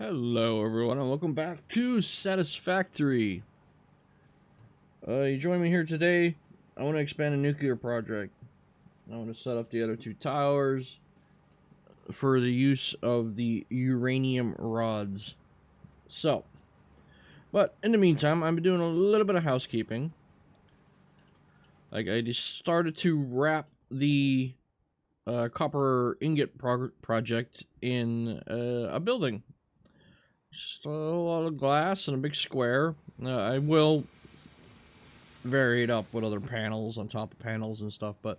Hello everyone and welcome back to Satisfactory. You join me here today. I want to expand a nuclear project. I want to set up the other two towers for the use of the uranium rods. But in the meantime, I've been doing a little bit of housekeeping. Like I just started to wrap the copper ingot project in a building. Just a lot of glass and a big square. I will vary it up with other panels on top of panels and stuff, but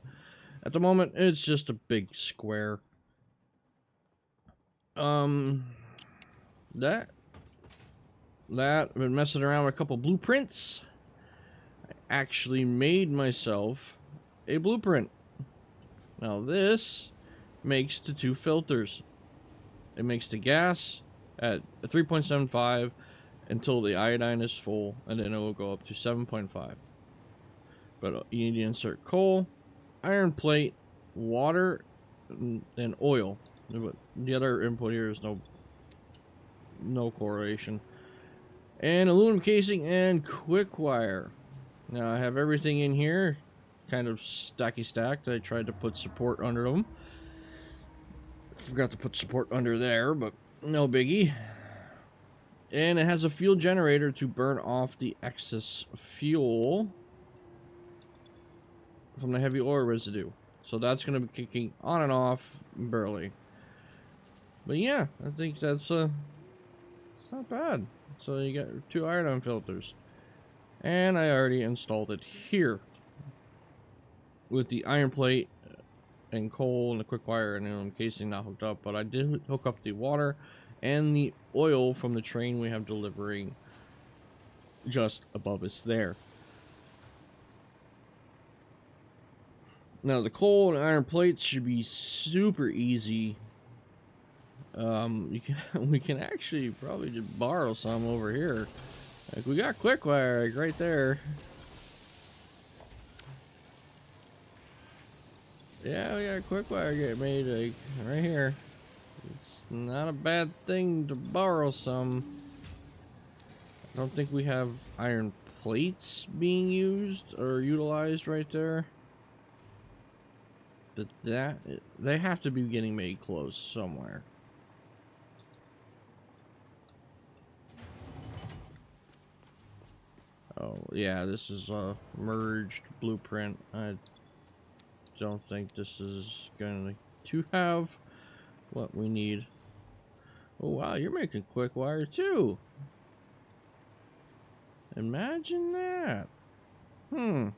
at the moment it's just a big square. That I've been messing around with a couple blueprints. I actually made myself a blueprint. Now this makes the two filters. It makes the gas at 3.75 until the iodine is full, and then it will go up to 7.5. But you need to insert coal, iron plate, water, and oil. But the other input here is no correlation. And aluminum casing and quick wire. Now I have everything in here, kind of stacky stacked. I tried to put support under them. Forgot to put support under there, but no biggie. And it has a fuel generator to burn off the excess fuel from the heavy oil residue. So that's going to be kicking on and off barely. But yeah, I think that's it's not bad. So you got two iodine filters. And I already installed it here with the iron plate and coal and the quick wire and aluminum casing not hooked up, but I did hook up the water and the oil from the train we have delivering just above us there. Now the coal and iron plates should be super easy. We can actually probably just borrow some over here. Like we got quick wire like right there. Yeah, we got quick wire get made like right here. It's not a bad thing to borrow some. I don't think we have iron plates being used or utilized right there. But they have to be getting made close somewhere. Oh yeah, this is a merged blueprint. I don't think this is going to have what we need. Oh wow, you're making quick wire too. Imagine that. Yeah,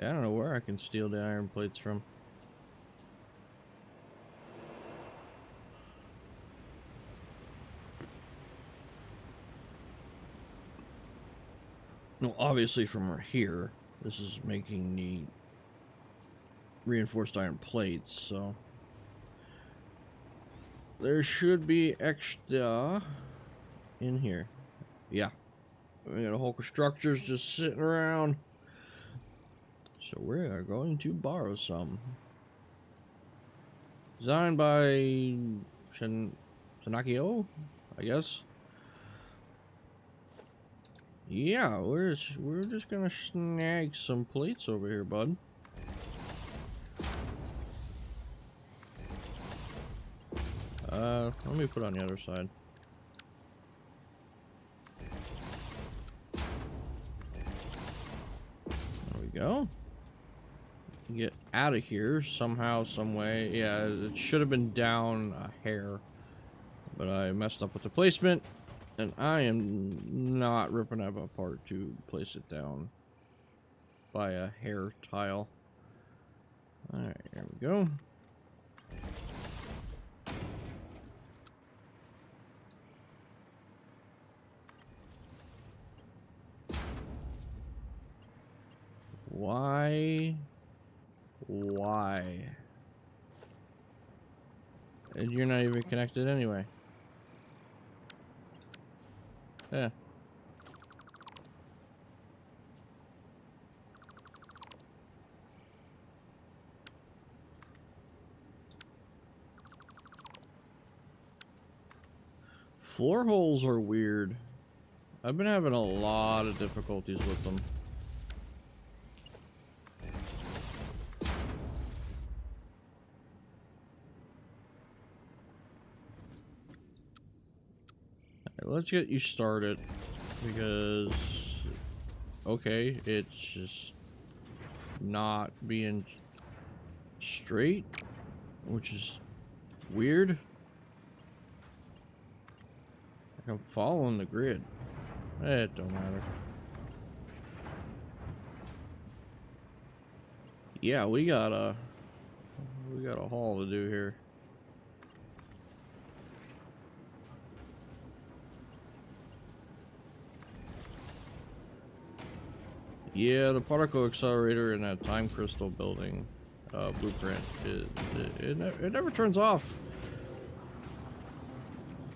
I don't know where I can steal the iron plates from. No, obviously from here. This is making the reinforced iron plates, so there should be extra in here. Yeah. We got a whole structures just sitting around. So we are going to borrow some. Designed by Shinakio, I guess. Yeah, we're just gonna snag some plates over here, bud. Let me put on the other side. There we go. Get out of here somehow, some way. Yeah, it should have been down a hair, but I messed up with the placement, and I am not ripping it apart to place it down by a hair tile. All right, there we go. Why? And you're not even connected anyway. Yeah. Floor holes are weird. I've been having a lot of difficulties with them. Alright, let's get you started because okay, it's just not being straight, which is weird. I'm following the grid. It don't matter. Yeah, we got a haul to do here. Yeah, the particle accelerator in that time crystal building blueprint it never turns off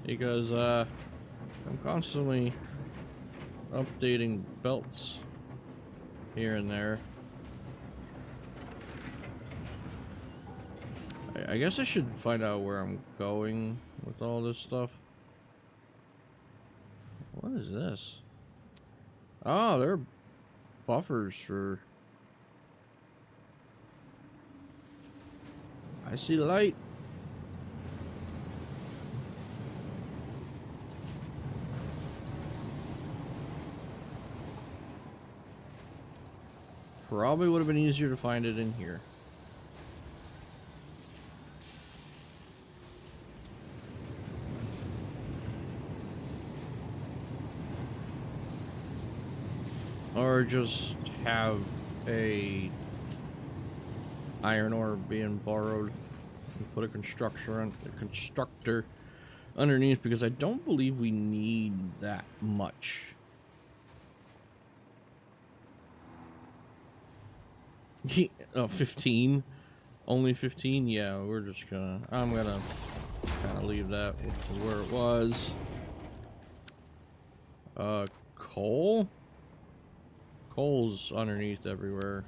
because I'm constantly updating belts here and there. I guess I should find out where I'm going with all this stuff. What is this? Oh, they're buffers for... I see the light. Probably would have been easier to find it in here. Or just have a iron ore being borrowed and put a constructor underneath, because I don't believe we need that much. Oh, 15? Only 15? Yeah, we're just gonna... I'm gonna kind of leave that where it was. Coal? Coal's underneath everywhere.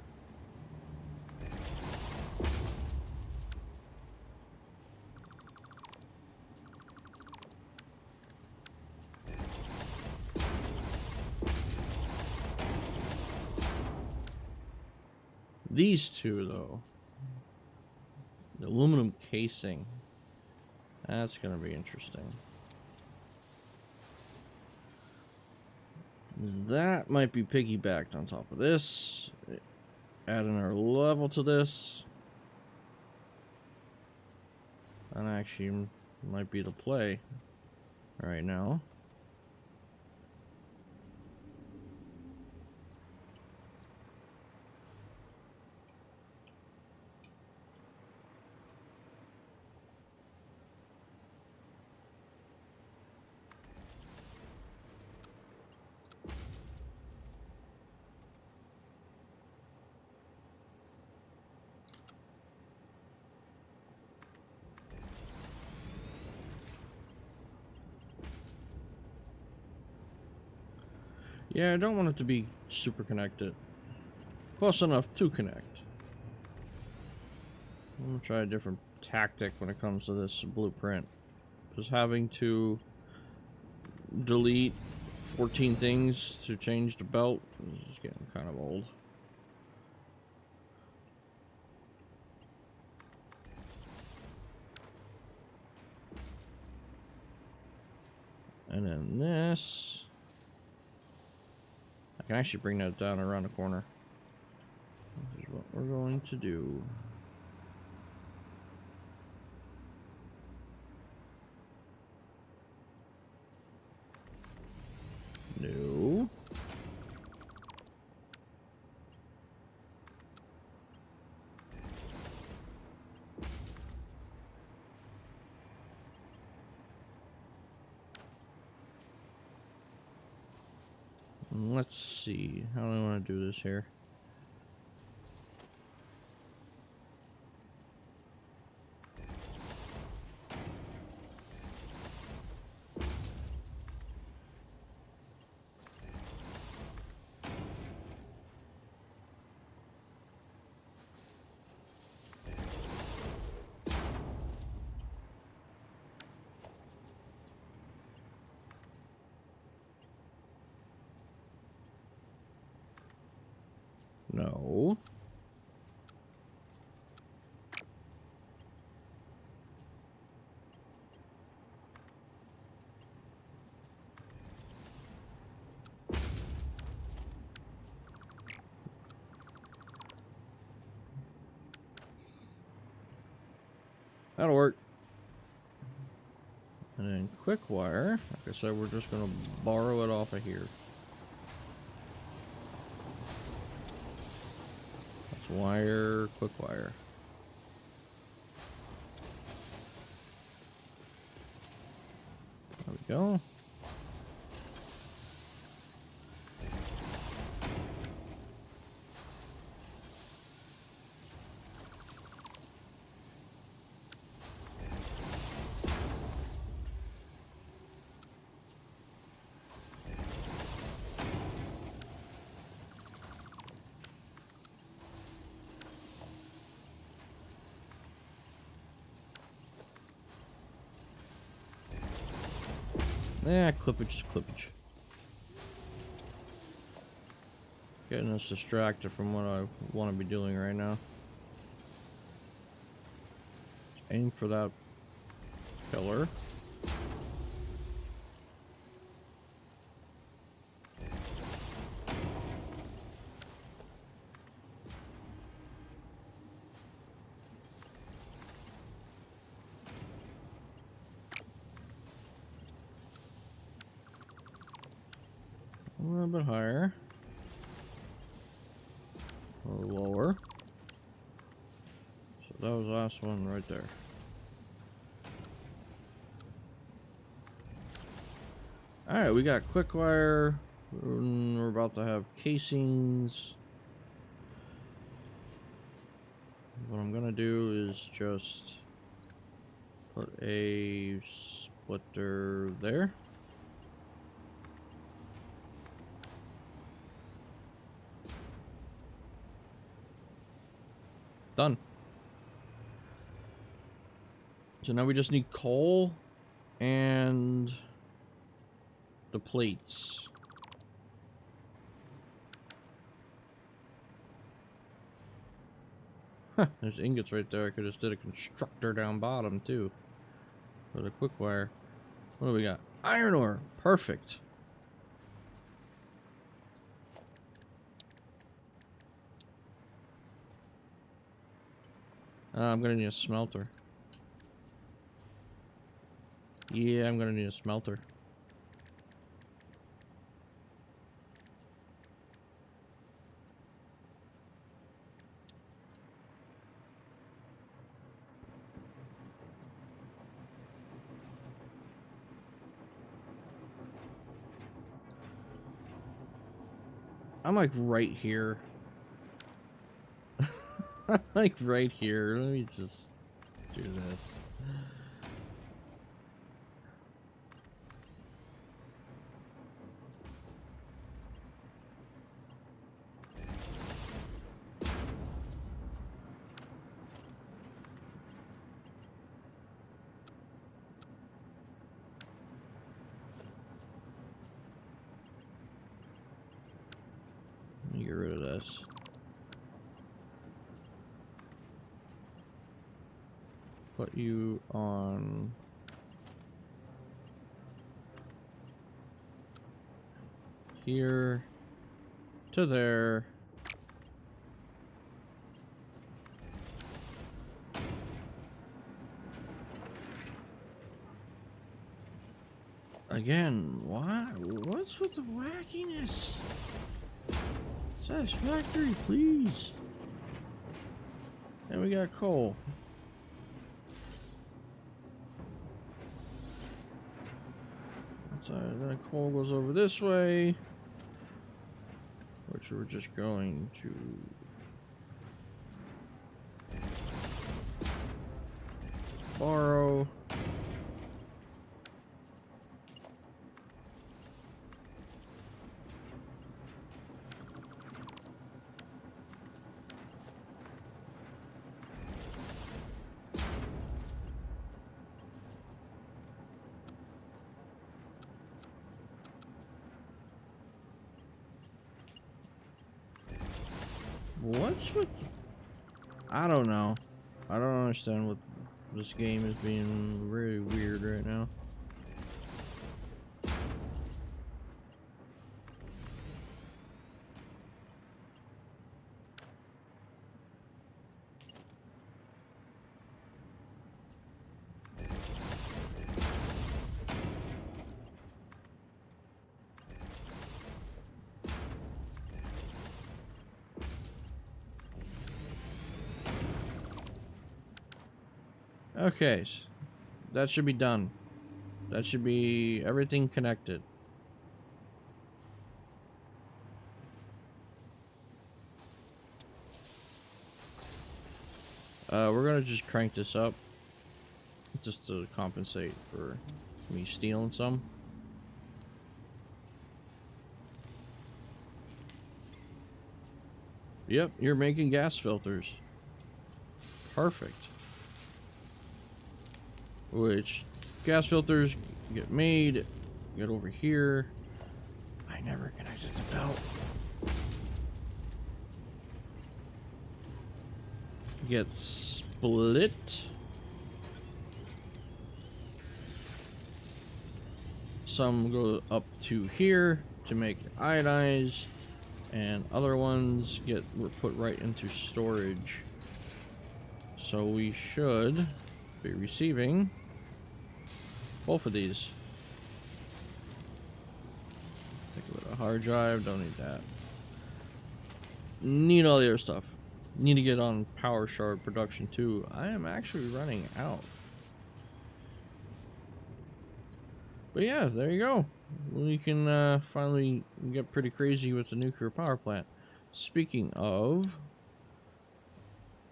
These two, though. The aluminum casing. That's gonna be interesting. That might be piggybacked on top of this. Add another level to this. That actually might be the play right now. Yeah, I don't want it to be super connected. Close enough to connect. I'm gonna try a different tactic when it comes to this blueprint. Just having to delete 14 things to change the belt is getting kind of old. And then this... I can actually bring that down around the corner. This is what we're going to do. No. Let's see. How do I want to do this here? No. That'll work. And then quick wire, like I said, we're just going to borrow it off of here. That's wire, quick wire. There we go. Yeah, clippage is clippage. Getting us distracted from what I want to be doing right now. Aim for that pillar. A little bit higher. Or lower. So that was the last one right there. Alright, we got quick wire. We're about to have casings. What I'm gonna do is just put a splitter there. Done. So now we just need coal and the plates. Huh, there's ingots right there. I could have just did a constructor down bottom too. For the quick wire. What do we got? Iron ore. Perfect. I'm gonna need a smelter. Yeah, I'm gonna need a smelter. I'm like right here. Like right here. Let me just do this. Let me get rid of this. Put you on here to there. Again, what? What's with the wackiness? Satisfactory, please. And we got coal. So then coal goes over this way, which we're just going to borrow. What's with... I don't know. I don't understand what this game is being really weird right now. Okay, that should be done. That should be everything connected. We're gonna just crank this up just to compensate for me stealing some. Yep, you're making gas filters. Perfect. Which gas filters get made, get over here. I never connected the belt. Get split. Some go up to here to make iodized, and other ones were put right into storage. So we should be receiving both of these. Take a little hard drive, don't need that. Need all the other stuff. Need to get on power shard production too. I am actually running out. But yeah, there you go. We can finally get pretty crazy with the nuclear power plant. Speaking of,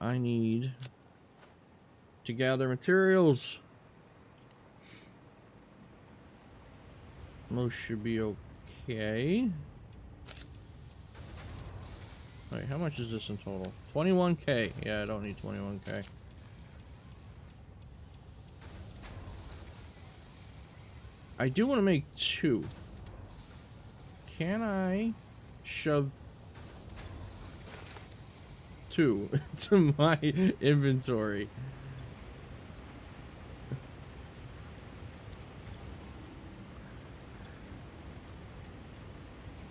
I need to gather materials. Most should be okay. Wait, how much is this in total? 21k. Yeah, I don't need 21k. I do want to make 2. Can I shove 2 to my inventory?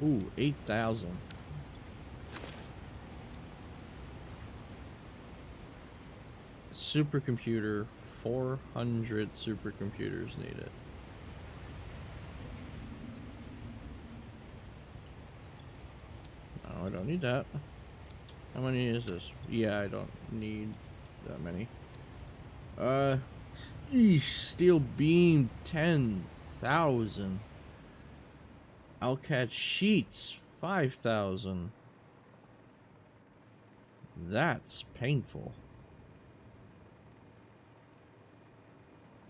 Ooh, 8,000. Supercomputer, 400 supercomputers needed. No, I don't need that. How many is this? Yeah, I don't need that many. Steel beam, 10,000. Alcat sheets, 5,000. That's painful.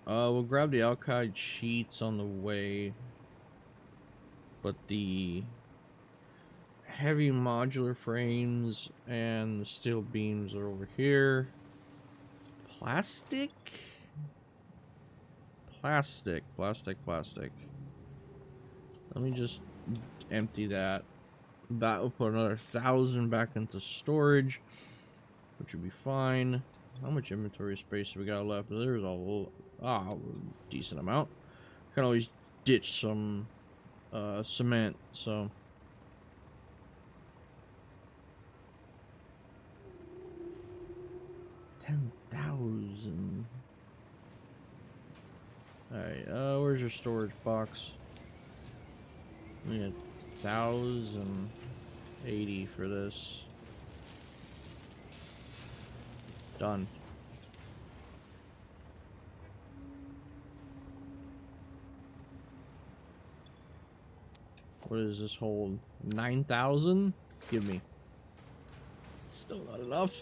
We'll grab the Alkyd sheets on the way, but the heavy modular frames and the steel beams are over here. Plastic. Let me just empty that. That will put another 1,000 back into storage, which would be fine. How much inventory space do we got left? There's a decent amount. Can always ditch some cement, so 10,000. Alright, where's your storage box? We need 1,080 for this. Done. What does this hold? 9,000? Give me. Still not enough.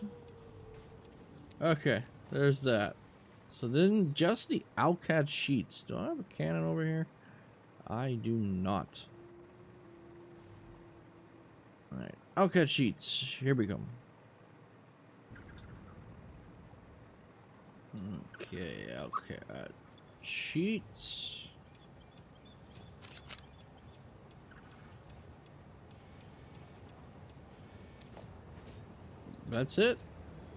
Okay, there's that. So then just the Alcat sheets. Do I have a cannon over here? I do not. Alright, Alcat sheets. Here we go. Okay, Alcat sheets. that's it.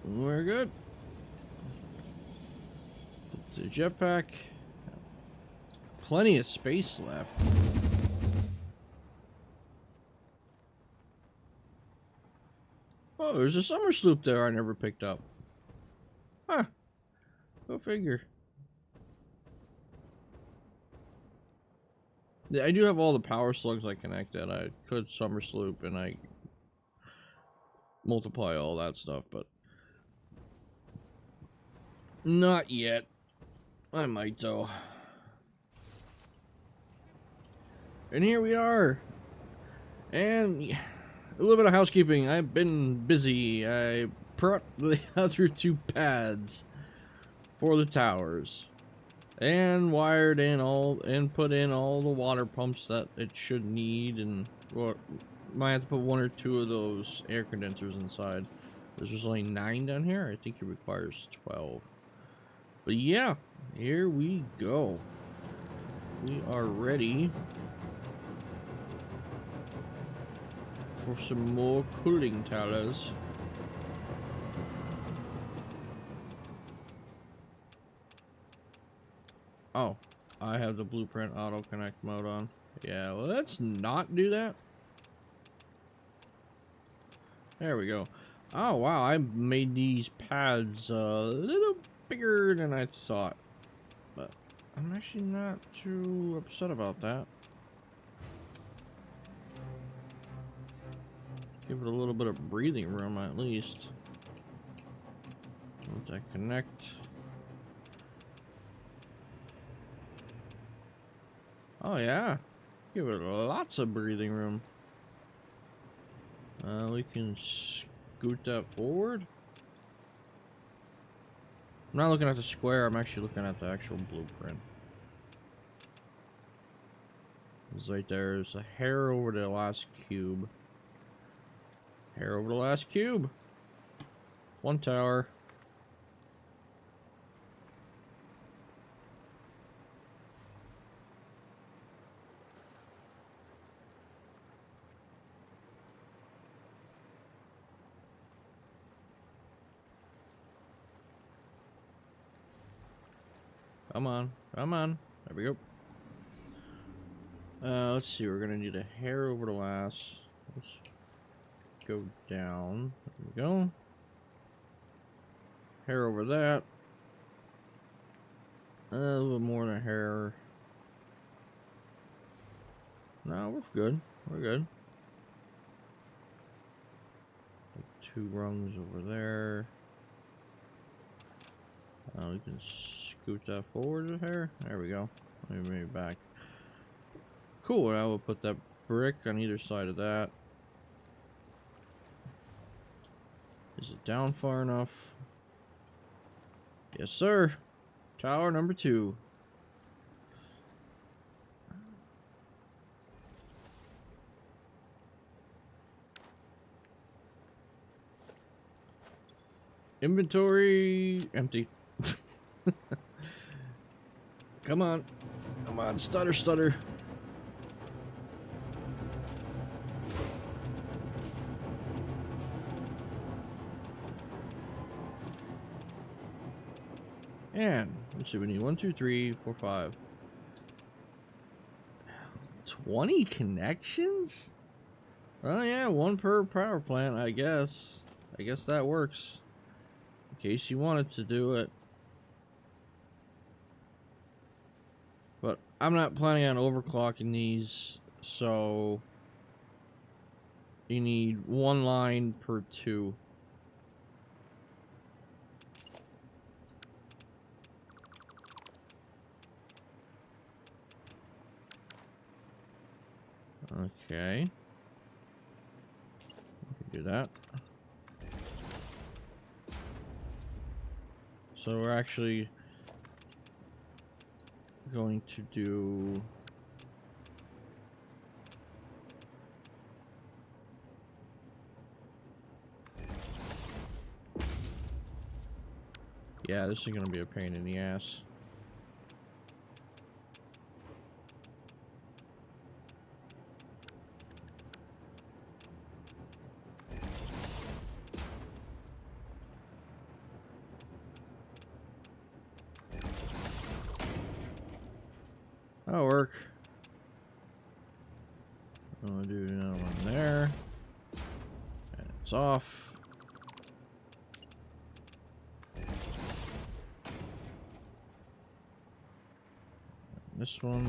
We're good. The jetpack. Plenty of space left. Oh, there's a summer sloop there I never picked up. Huh. Go figure. Yeah, I do have all the power slugs I connected. I could summer sloop and I multiply all that stuff, but not yet. I might though. And here we are. And a little bit of housekeeping. I've been busy. I brought the other two pads for the towers and wired in all and put in all the water pumps that it should need, and well, might have to put one or two of those air condensers inside. There's only 9 down here. I think it requires 12. But yeah, here we go. We are ready for some more cooling towers. Oh, I have the blueprint auto connect mode on. Yeah, well, let's not do that. There we go. Oh wow, I made these pads a little bigger than I thought, but I'm actually not too upset about that. Give it a little bit of breathing room at least. Let that connect. Oh yeah, give it lots of breathing room. We can scoot that forward. I'm not looking at the square, I'm actually looking at the actual blueprint. It's right there. There's a hair over the last cube. Hair over the last cube. One tower. Come on, come on. There we go. Let's see. We're gonna need a hair over the last. Let's go down. There we go. Hair over that. A little more than a hair. No, we're good. We're good. Like 2 rungs over there. We can scoot that forward a hair. There we go. Let me move it back. Cool. I will put that brick on either side of that. Is it down far enough? Yes, sir. Tower number 2. Inventory empty. Come on. Come on, stutter, stutter. And let's see, we need 1, 2, 3, 4, 5. 20 connections? Oh yeah, 1 per power plant, I guess. I guess that works. In case you wanted to do it. But I'm not planning on overclocking these, so you need 1 line per 2. Okay. We can do that. So we're actually going to do yeah, this is gonna be a pain in the ass. work. I'm gonna do another one there. And it's off. This one.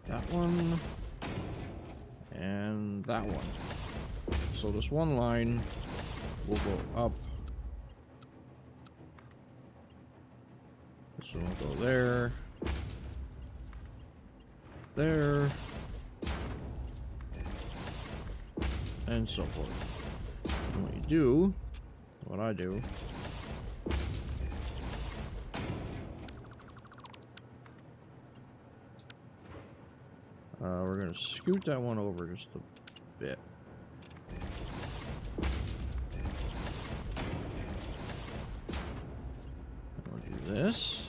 That one. And that one. So this one line will go up. This one will go there. There. And so forth. And what you do, what I do, we're gonna scoot that one over just a bit. We'll do this.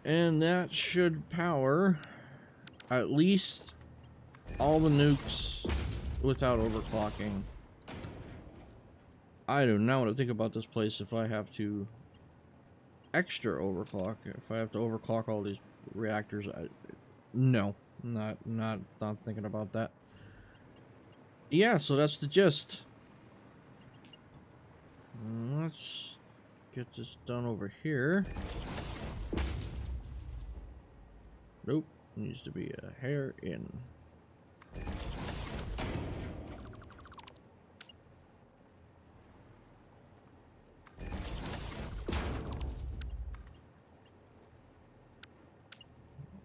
And that should power at least all the nukes without overclocking. I do not want to think about this place if I have to extra overclock. If I have to overclock all these reactors, no, not thinking about that. Yeah, so that's the gist. Let's get this done over here. Nope, needs to be a hair in.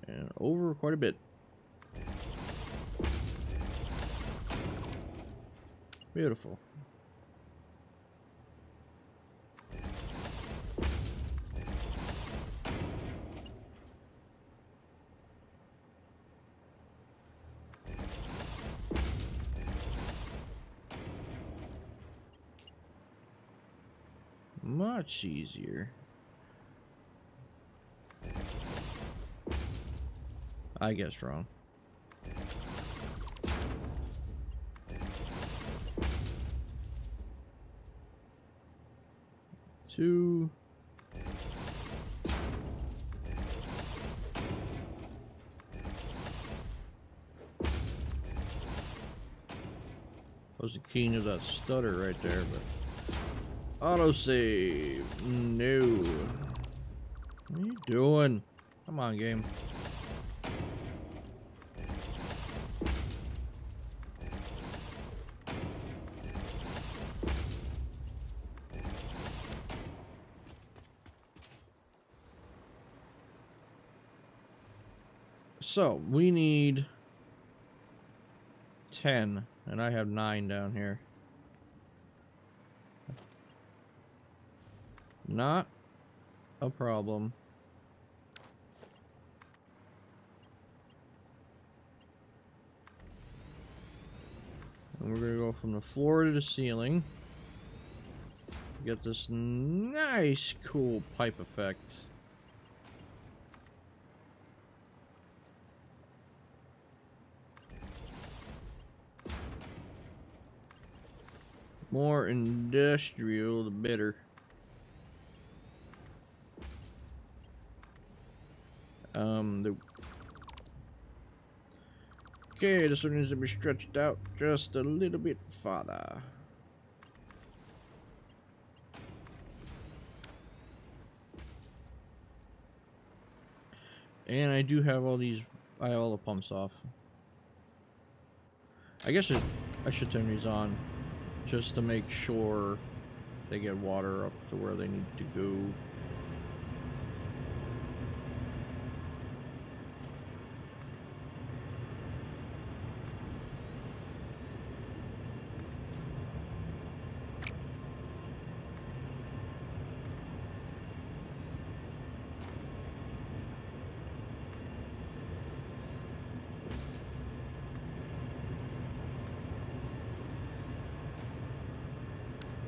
And over quite a bit. Beautiful. Much easier. I guess wrong. Two. I was the king of that stutter right there, but autosave. No. What are you doing? Come on, game. So, we need 10, and I have 9 down here. Not a problem. And we're gonna go from the floor to the ceiling. Get this nice, cool pipe effect. More industrial, the better. Okay, this one needs to be stretched out just a little bit farther. And I do have all these, I have all the pumps off. I guess I should turn these on just to make sure they get water up to where they need to go.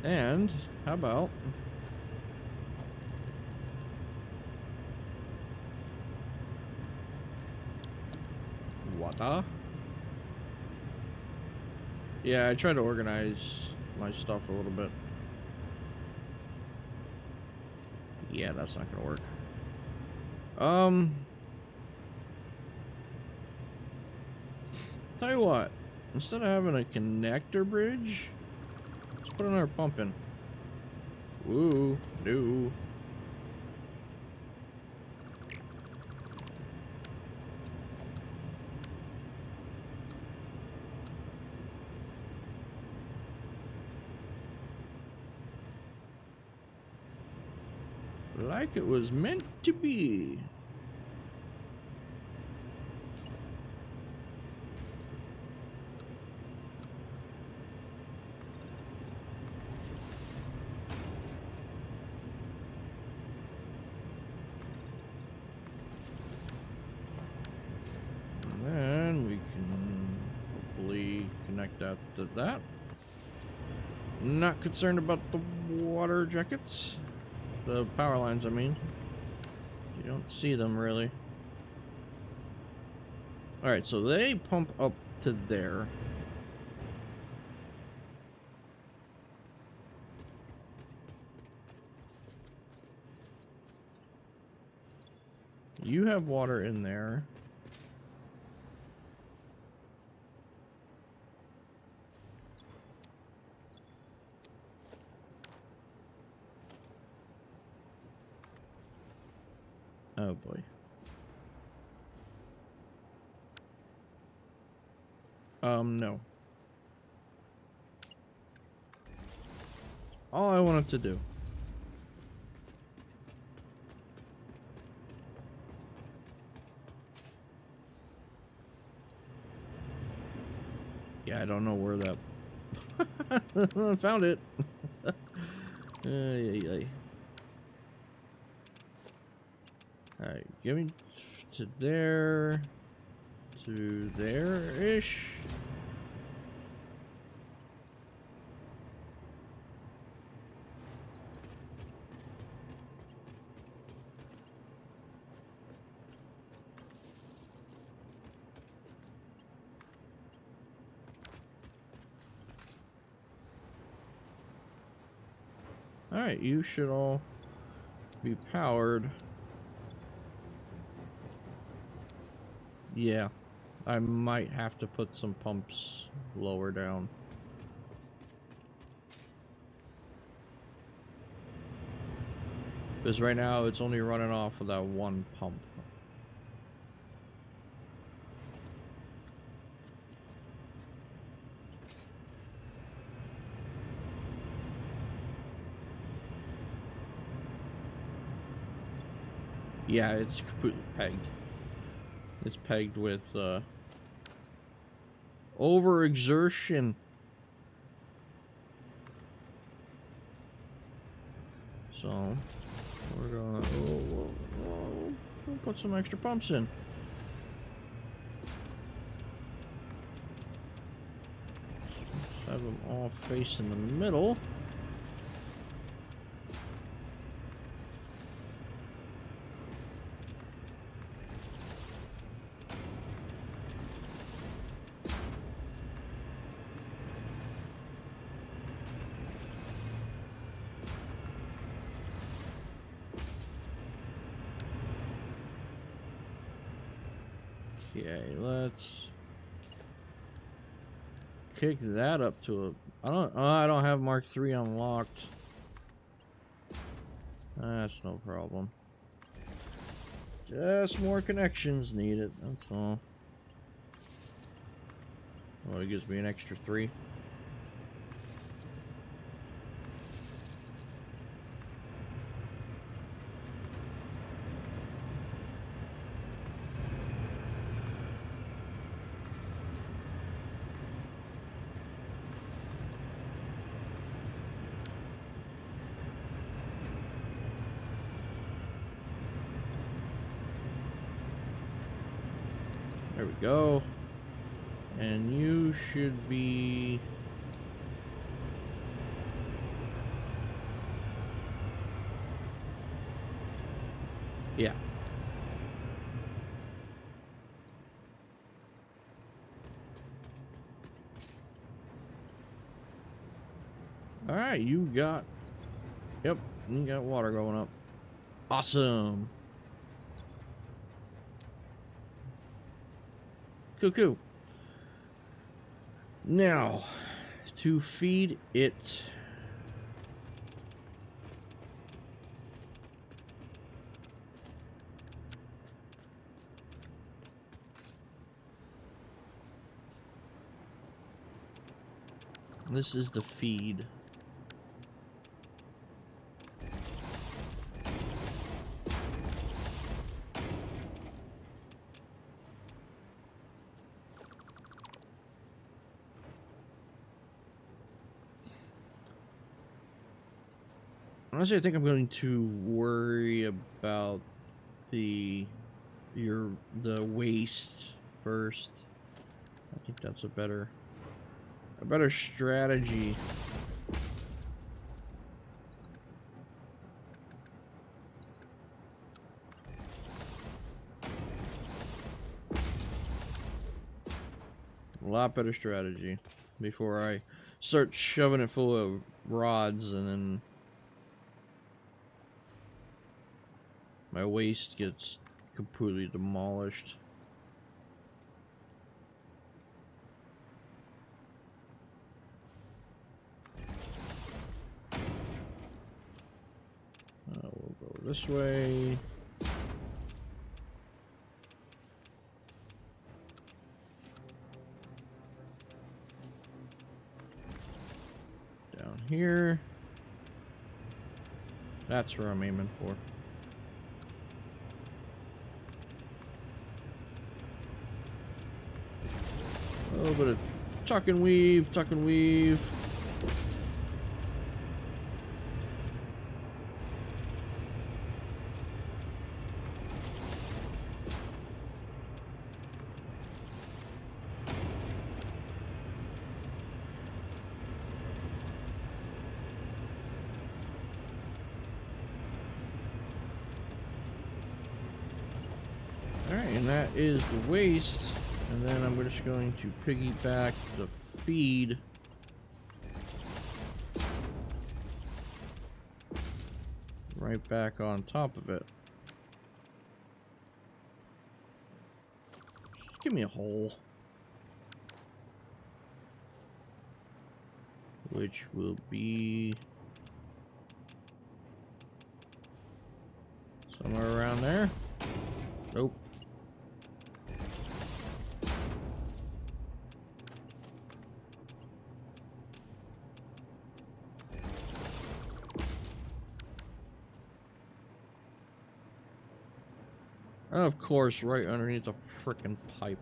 And how about water? Yeah, I try to organize my stuff a little bit. Yeah, that's not gonna work. Tell you what, instead of having a connector bridge, let's put another pump in. Ooh, no. Like it was meant to be. And then we can hopefully connect that to that. Not concerned about the water jackets. The power lines, I mean. You don't see them really. Alright, so they pump up to there. You have water in there. Oh boy. No. All I wanted to do. Yeah, I don't know where that... Found it. Alright, give me to there... to there-ish. Alright, you should all be powered. Yeah, I might have to put some pumps lower down. Because right now it's only running off of that one pump. Yeah, it's completely pegged. It's pegged with overexertion. So we're gonna we'll put some extra pumps in. Let's have them all face in the middle. Okay, let's kick that up to a... I don't have Mark III unlocked. That's no problem. Just more connections needed, that's all. Oh, it gives me an extra 3. There we go. And you should be Yeah. Alright, you got... Yep, you got water going up. Awesome. Cool. Now, to feed it... This is the feed. Honestly, I think I'm going to worry about the waste first. I think that's a better strategy. A lot better strategy before I start shoving it full of rods and then my waste gets completely demolished. We'll go this way. Down here. That's where I'm aiming for. A little bit of tuck and weave, tuck and weave. Alright, and that is the waste. And then I'm just going to piggyback the feed. Right back on top of it. Just give me a hole. Which will be somewhere around there. Nope. Of course, right underneath the frickin' pipe.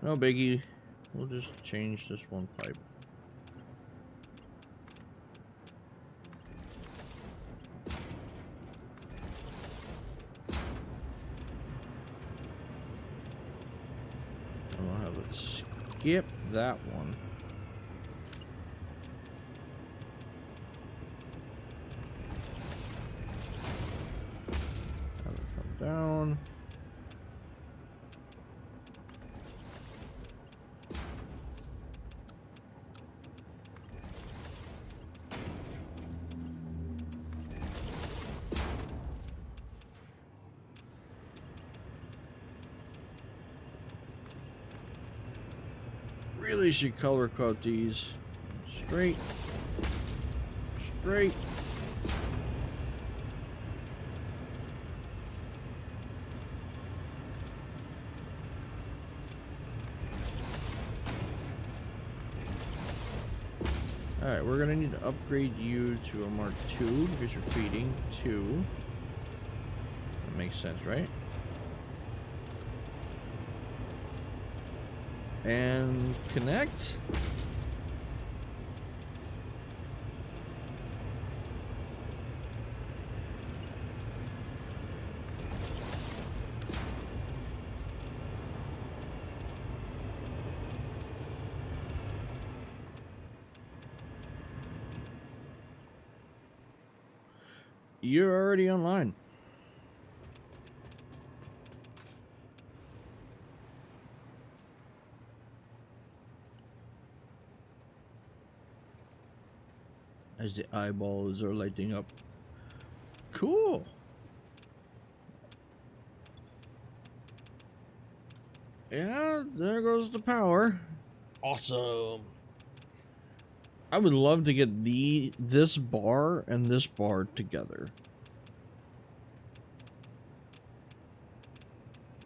No biggie. We'll just change this one pipe. And we'll have it skip that one. Have it come down. Really should color code these. Straight. Straight. Alright, we're gonna need to upgrade you to a Mark II because you're feeding 2. That makes sense, right? And connect. You're already online. As the eyeballs are lighting up. Cool. Yeah, there goes the power. Awesome. I would love to get this bar and this bar together.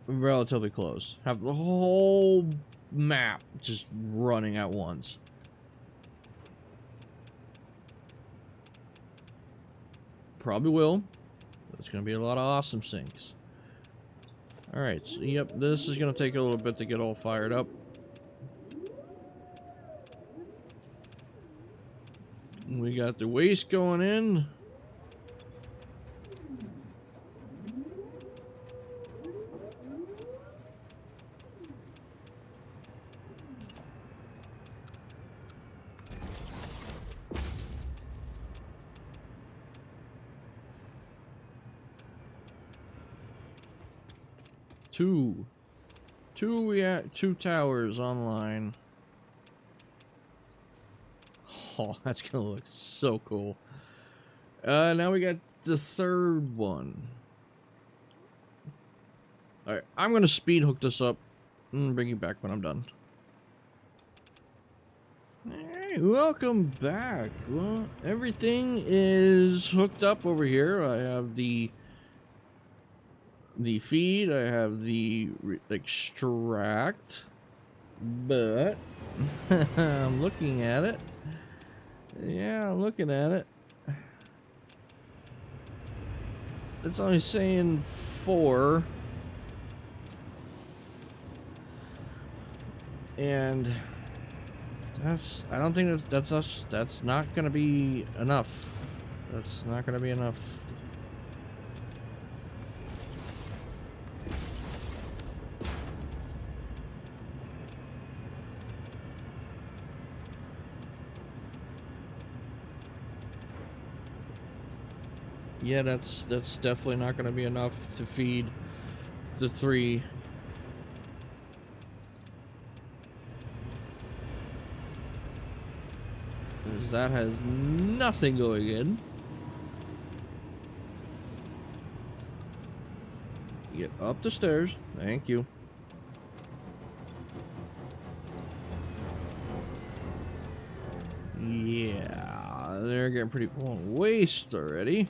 Relatively close. Have the whole map just running at once. Probably will. There's going to be a lot of awesome things. Alright, so yep, this is going to take a little bit to get all fired up. We got the waste going in. Two towers online. Oh, that's gonna look so cool. Now we got the third one. Alright, I'm gonna speed hook this up and bring you back when I'm done. Hey, welcome back. Well, everything is hooked up over here. I have the feed, I have the extract, but I'm looking at it. Yeah, I'm looking at it. It's only saying 4. And I don't think that's not gonna be enough. That's not gonna be enough. Yeah, that's definitely not gonna be enough to feed the 3. That has nothing going in. Get up the stairs. Thank you. Yeah, they're getting pretty waste already.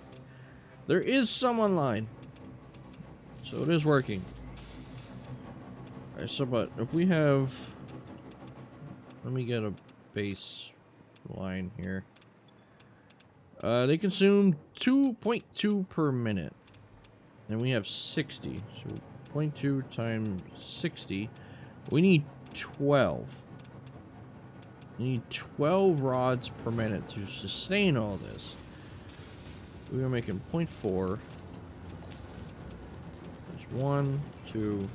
There is some online, so it is working. Alright, so but if we have, let me get a base line here. They consume 2.2 per minute, and we have 60. So 0.2 times 60. We need 12. We need 12 rods per minute to sustain all this. We are making 0.4. There's 1, 2.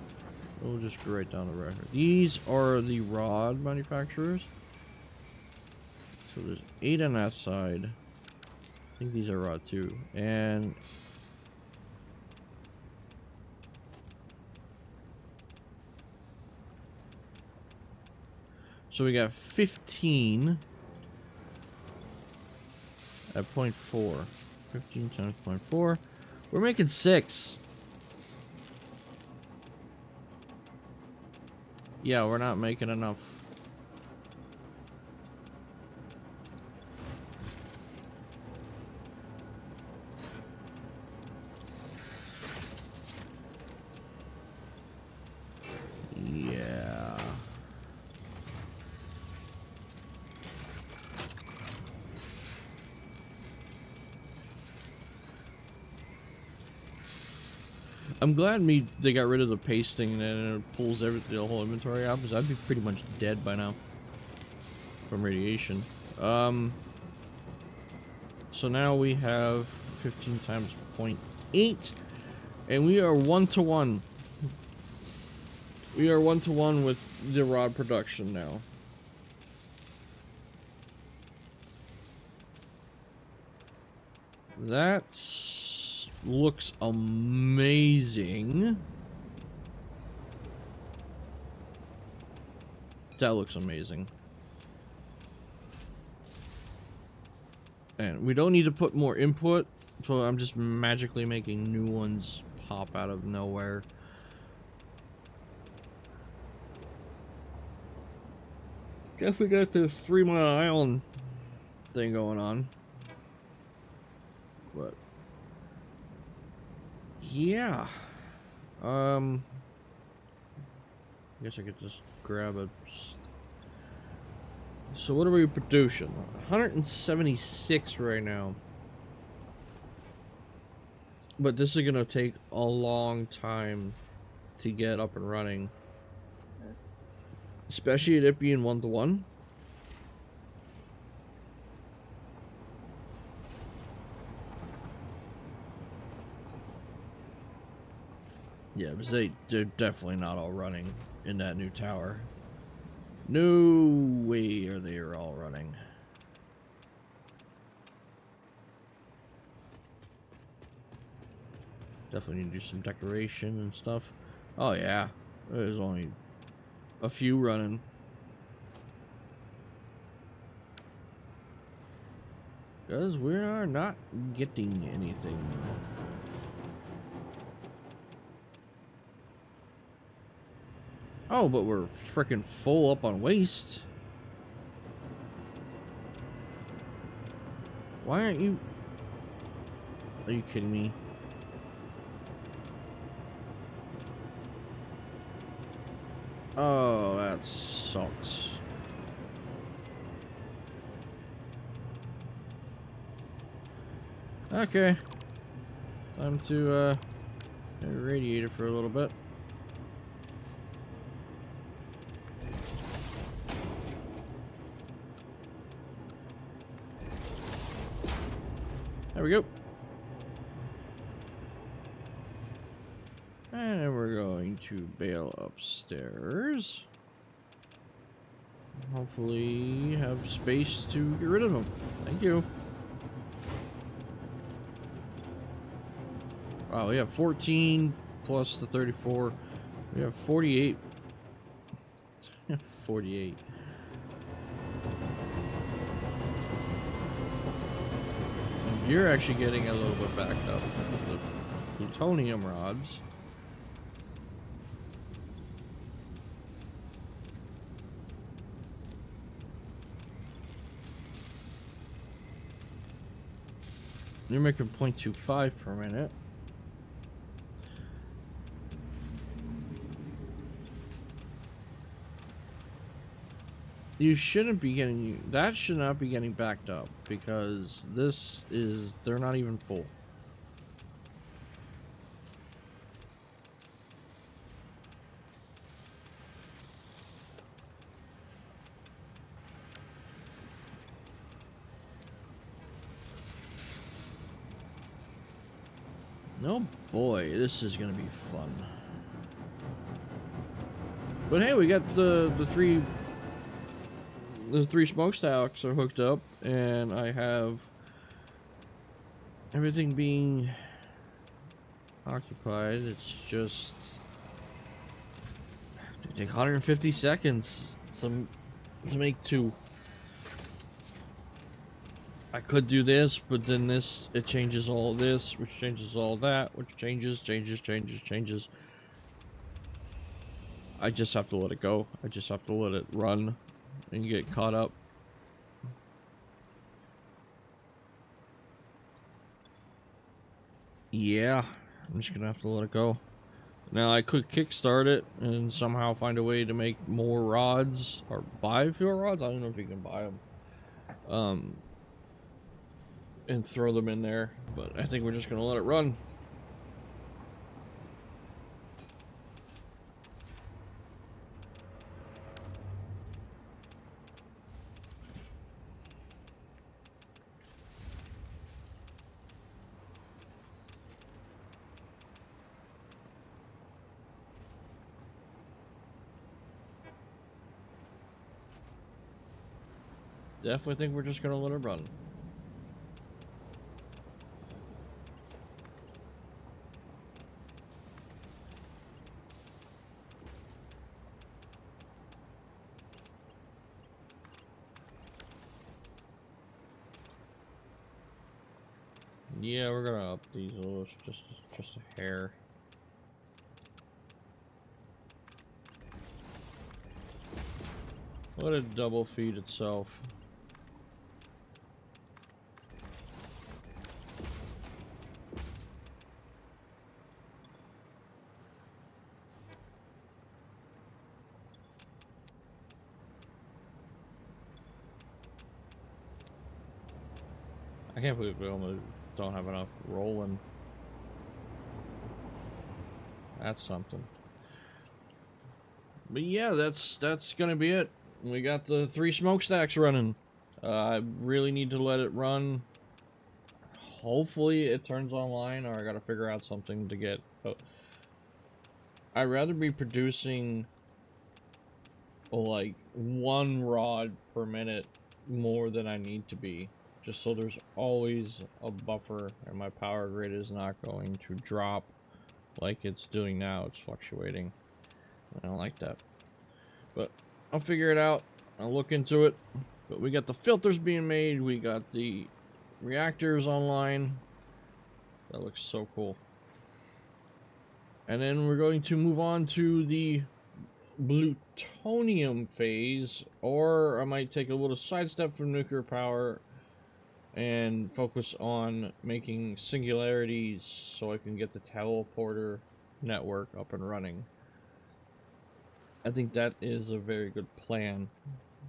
We'll just write down the record. These are the rod manufacturers. So there's 8 on that side. I think these are rod too. And so we got 15 at 0.4. 15 times 0.4. We're making 6. Yeah, we're not making enough. Yeah. I'm glad they got rid of the pasting and it pulls the whole inventory out, because I'd be pretty much dead by now from radiation. So now we have 15 times 0.8, and we are 1-to-1. We are 1-to-1 with the rod production now. That's looks amazing. That looks amazing. And we don't need to put more input, so I'm just magically making new ones pop out of nowhere. Definitely got this 3 Mile Island thing going on. But yeah. I guess I could just grab a... So what are we producing? 176 right now. But this is gonna take a long time to get up and running. Especially it being 1-to-1. Yeah, because they're definitely not all running in that new tower. No way are they all running. Definitely need to do some decoration and stuff. Oh yeah, there's only a few running. Because we are not getting anything. Oh, but we're freaking full up on waste. Why aren't you... Are you kidding me? Oh, that sucks. Okay. Time to irradiate it for a little bit. There we go. And then we're going to bail upstairs. Hopefully have space to get rid of them. Thank you. Wow, we have 14 plus the 34. We have 48. 48. And you're actually getting a little bit backed up with the plutonium rods. You're making 0.25 per minute. You shouldn't be getting... That should not be getting backed up, because this is... They're not even full. Oh boy, this is gonna be fun. But hey, we got the three smokestacks are hooked up, and I have everything being occupied. It's just it take 150 seconds to make 2. I could do this, but then this, it changes all this, which changes all that, which changes. I just have to let it go. I just have to let it run and get caught up. Yeah, I'm just gonna have to let it go. Now I could kickstart it and somehow find a way to make more rods or buy fewer rods. I don't know if you can buy them. And throw them in there, but I think we're just gonna let it run. Definitely think we're just gonna let it run. Yeah, we're gonna up these a little, just a hair. Let it double feed itself. I can't believe we almost don't have enough rolling. That's something. But yeah, that's gonna be it. We got the 3 smokestacks running. I really need to let it run. Hopefully it turns online, or I gotta figure out something to get. But I'd rather be producing like 1 rod per minute more than I need to be, just so there's always a buffer and my power grid is not going to drop like it's doing now. It's fluctuating. I don't like that, but I'll figure it out. I'll look into it. But we got the filters being made, we got the reactors online. That looks so cool. And then we're going to move on to the plutonium phase, or I might take a little sidestep from nuclear power and focus on making singularities so I can get the teleporter network up and running. I think that is a very good plan.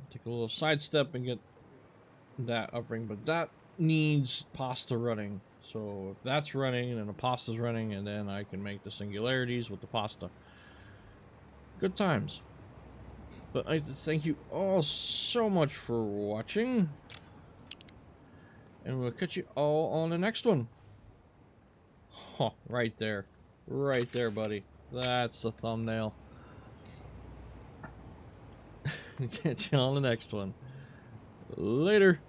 Take a little sidestep and get that upping, but that needs pasta running. So if that's running, then the pasta's running, and then I can make the singularities with the pasta. Good times. But I thank you all so much for watching. And we'll catch you all on the next one. Huh, right there. Right there, buddy. That's the thumbnail. Catch you on the next one. Later.